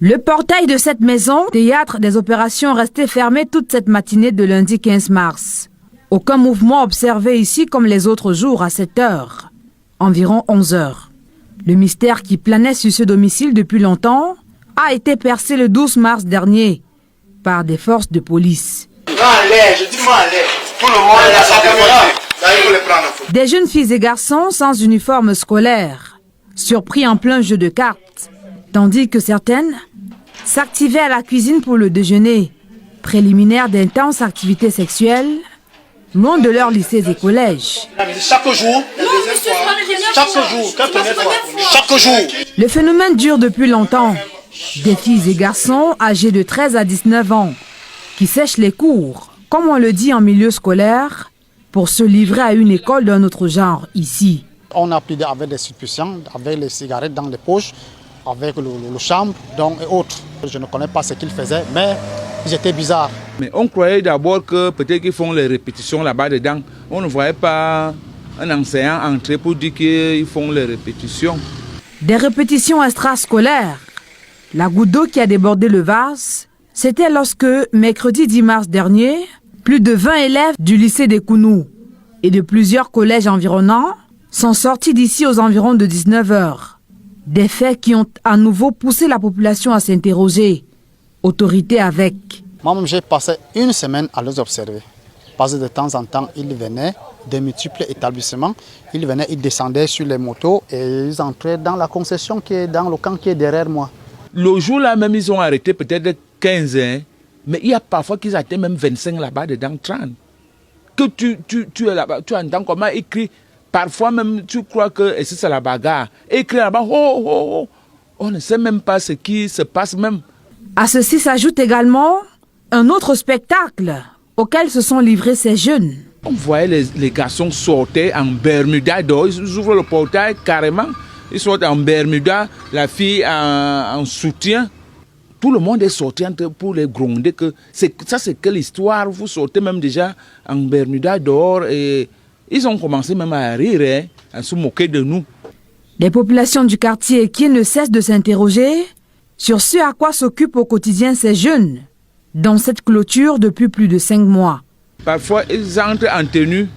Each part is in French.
Le portail de cette maison, théâtre des opérations, restait fermé toute cette matinée de lundi 15 mars. Aucun mouvement observé ici comme les autres jours à cette heure, environ 11 heures. Le mystère qui planait sur ce domicile depuis longtemps a été percé le 12 mars dernier par des forces de police. Des jeunes filles et garçons sans uniforme scolaire, surpris en plein jeu de cartes, tandis que certaines s'activaient à la cuisine pour le déjeuner, préliminaire d'intenses activités sexuelles, loin de leurs lycées et collèges. Chaque jour. Le phénomène dure depuis longtemps. Des filles et garçons âgés de 13 à 19 ans qui sèchent les cours, comme on le dit en milieu scolaire, pour se livrer à une école d'un autre genre ici. On a pris avec des stupéfiants, avec les cigarettes dans les poches, avec le chambre et autres. Je ne connais pas ce qu'ils faisaient, mais ils étaient bizarres. Mais on croyait d'abord que peut-être qu'ils font les répétitions là-bas dedans. On ne voyait pas un enseignant entrer pour dire qu'ils font les répétitions. Des répétitions extrascolaires. La goutte d'eau qui a débordé le vase, c'était lorsque, mercredi 10 mars dernier, plus de 20 élèves du lycée des Kounou et de plusieurs collèges environnants sont sortis d'ici aux environs de 19 heures. Des faits qui ont à nouveau poussé la population à s'interroger. Autorité avec. Moi-même, j'ai passé une semaine à les observer. Parce que de temps en temps, ils venaient de multiples établissements. Ils venaient, ils descendaient sur les motos et ils entraient dans la concession qui est dans le camp qui est derrière moi. Le jour-là même, ils ont arrêté peut-être 15, hein, mais il y a parfois qu'ils atteignent même 25 là-bas, dedans 30. Que tu es là-bas, tu entends comment écrit. Parfois même, tu crois que c'est la bagarre. Écrit là-bas, oh, oh, oh. On ne sait même pas ce qui se passe même. À ceci s'ajoute également un autre spectacle auquel se sont livrés ces jeunes. On voyait les garçons sortir en Bermuda d'or, ils ouvrent le portail carrément. Ils sortent en Bermuda, la fille en soutien. Tout le monde est sorti pour les gronder. Ça, c'est quelle histoire? Vous sortez même déjà en Bermuda dehors. Et ils ont commencé même à rire, hein, à se moquer de nous. Les populations du quartier qui ne cessent de s'interroger sur ce à quoi s'occupent au quotidien ces jeunes dans cette clôture depuis plus de 5 mois. Parfois, ils entrent en tenue.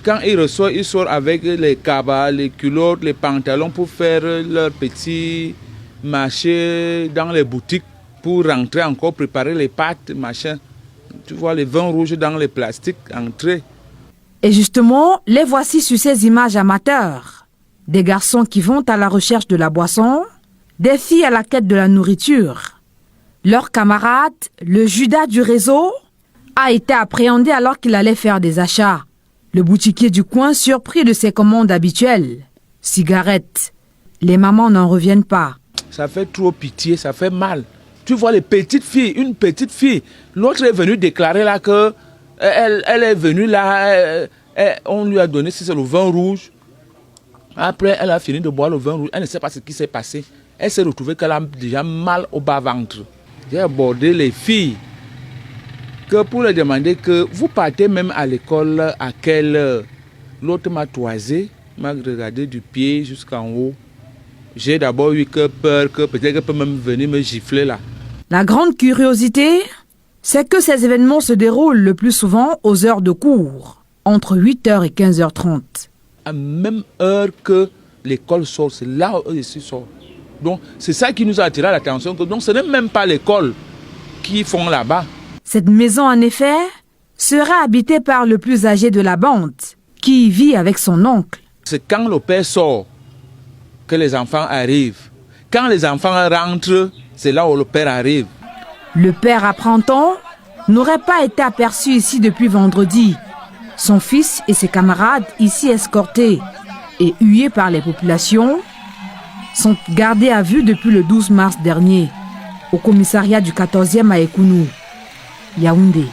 Quand ils reçoivent, ils sortent avec les cabas, les culottes, les pantalons pour faire leur petit marché dans les boutiques pour rentrer encore, préparer les pâtes, machin. Tu vois les vins rouges dans les plastiques, entrer. Et justement, les voici sur ces images amateurs. Des garçons qui vont à la recherche de la boisson, des filles à la quête de la nourriture. Leur camarade, le Judas du réseau, a été appréhendé alors qu'il allait faire des achats. Le boutiquier du coin, surpris de ses commandes habituelles. Cigarettes. Les mamans n'en reviennent pas. Ça fait trop pitié, ça fait mal. Tu vois les petites filles, une petite fille. L'autre est venue déclarer là que elle est venue là, on lui a donné, c'est le vin rouge. Après, elle a fini de boire le vin rouge. Elle ne sait pas ce qui s'est passé. Elle s'est retrouvée qu'elle a déjà mal au bas-ventre. J'ai abordé les filles que pour leur demander que vous partez même à l'école à quelle heure. L'autre m'a toisé, m'a regardé du pied jusqu'en haut. J'ai d'abord eu peur que peut-être qu'elle peut même venir me gifler là. La grande curiosité, c'est que ces événements se déroulent le plus souvent aux heures de cours, entre 8h et 15h30. À même heure que l'école sort, c'est là où eux sortent. Donc c'est ça qui nous a attiré l'attention. Donc ce n'est même pas l'école qui font là-bas. Cette maison, en effet, sera habitée par le plus âgé de la bande, qui y vit avec son oncle. C'est quand le père sort que les enfants arrivent. Quand les enfants rentrent, c'est là où le père arrive. Le père, apprend-on, n'aurait pas été aperçu ici depuis vendredi. Son fils et ses camarades, ici escortés et hués par les populations, sont gardés à vue depuis le 12 mars dernier, au commissariat du 14e à Ekounou, Yaoundé.